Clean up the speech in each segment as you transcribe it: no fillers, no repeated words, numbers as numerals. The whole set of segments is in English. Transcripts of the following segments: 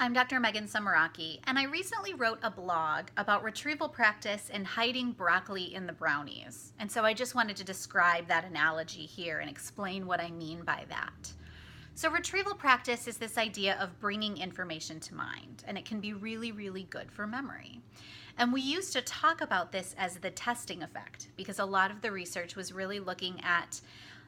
I'm Dr. Megan Samaraki, and I recently wrote a blog about retrieval practice and hiding broccoli in the brownies. And so I just wanted to describe that analogy here and explain what I mean by that. So retrieval practice is this idea of bringing information to mind, and it can be really, really good for memory. And we used to talk about this as the testing effect because a lot of the research was really looking at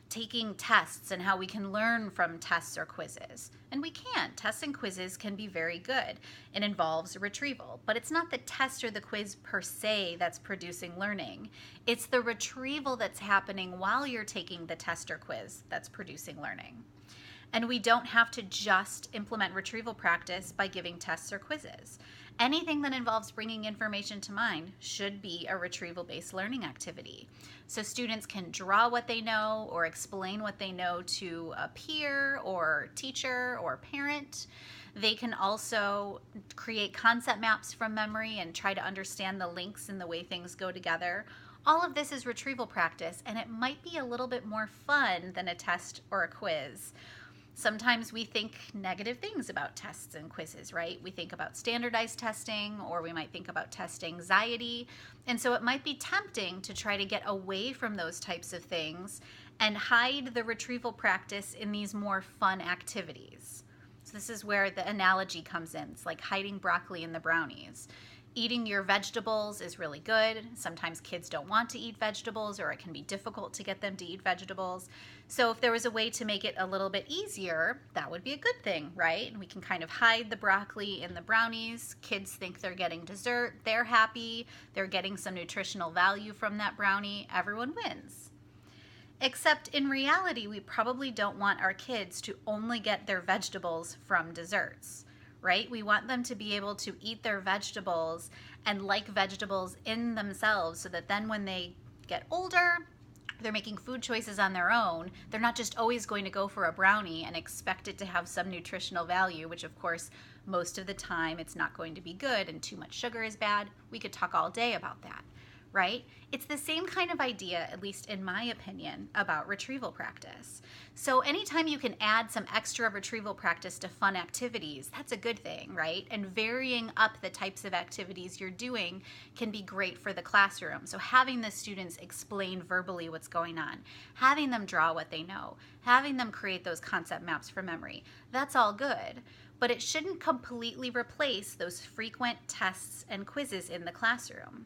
taking tests and how we can learn from tests or quizzes. And we can. Tests and quizzes can be very good. It involves retrieval, but it's not the test or the quiz per se that's producing learning. It's the retrieval that's happening while you're taking the test or quiz that's producing learning. And we don't have to just implement retrieval practice by giving tests or quizzes. Anything that involves bringing information to mind should be a retrieval-based learning activity. So students can draw what they know or explain what they know to a peer or teacher or parent. They can also create concept maps from memory and try to understand the links and the way things go together. All of this is retrieval practice, and it might be a little bit more fun than a test or a quiz. Sometimes we think negative things about tests and quizzes, right? We think about standardized testing, or we might think about test anxiety. And so it might be tempting to try to get away from those types of things and hide the retrieval practice in these more fun activities. So this is where the analogy comes in. It's like hiding broccoli in the brownies. Eating your vegetables is really good. Sometimes kids don't want to eat vegetables, or it can be difficult to get them to eat vegetables. So if there was a way to make it a little bit easier, that would be a good thing, right? We can kind of hide the broccoli in the brownies. Kids think they're getting dessert. They're happy. They're getting some nutritional value from that brownie. Everyone wins. Except in reality, we probably don't want our kids to only get their vegetables from desserts. Right? We want them to be able to eat their vegetables and like vegetables in themselves so that then when they get older, they're making food choices on their own. They're not just always going to go for a brownie and expect it to have some nutritional value, which of course, most of the time it's not going to be good and too much sugar is bad. We could talk all day about that, right? It's the same kind of idea, at least in my opinion, about retrieval practice. So anytime you can add some extra retrieval practice to fun activities, that's a good thing, right? And varying up the types of activities you're doing can be great for the classroom. So having the students explain verbally what's going on, having them draw what they know, having them create those concept maps for memory, that's all good. But it shouldn't completely replace those frequent tests and quizzes in the classroom.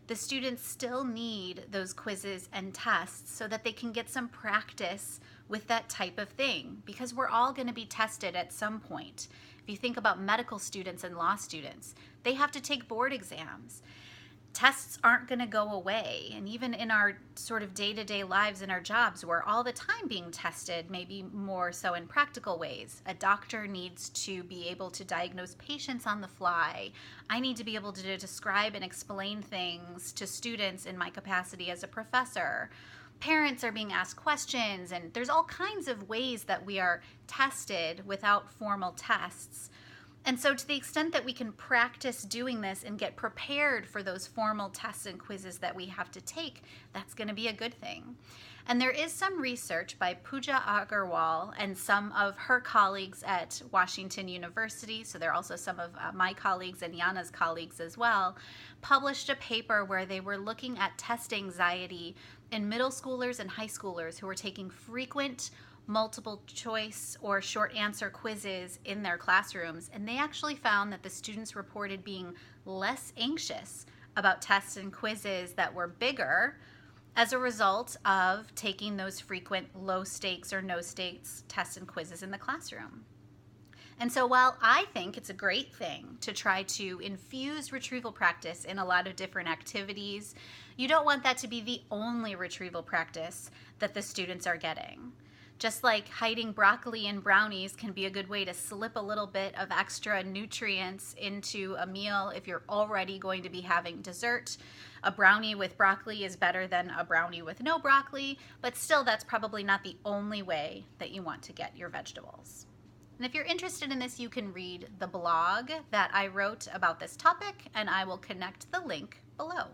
The students still need those quizzes and tests so that they can get some practice with that type of thing, because we're all going to be tested at some point. If you think about medical students and law students, they have to take board exams. Tests aren't going to go away, and even in our sort of day-to-day lives in our jobs, we're all the time being tested, maybe more so in practical ways. A doctor needs to be able to diagnose patients on the fly. I need to be able to describe and explain things to students in my capacity as a professor. Parents are being asked questions, and there's all kinds of ways that we are tested without formal tests. And so to the extent that we can practice doing this and get prepared for those formal tests and quizzes that we have to take, that's going to be a good thing. And there is some research by Pooja Agarwal and some of her colleagues at Washington University, so there are also some of my colleagues and Yana's colleagues as well, published a paper where they were looking at test anxiety in middle schoolers and high schoolers who were taking frequent multiple choice or short answer quizzes in their classrooms, and they actually found that the students reported being less anxious about tests and quizzes that were bigger as a result of taking those frequent low stakes or no stakes tests and quizzes in the classroom. And so while I think it's a great thing to try to infuse retrieval practice in a lot of different activities, you don't want that to be the only retrieval practice that the students are getting. Just like hiding broccoli in brownies can be a good way to slip a little bit of extra nutrients into a meal if you're already going to be having dessert. A brownie with broccoli is better than a brownie with no broccoli, but still that's probably not the only way that you want to get your vegetables. And if you're interested in this, you can read the blog that I wrote about this topic, and I will connect the link below.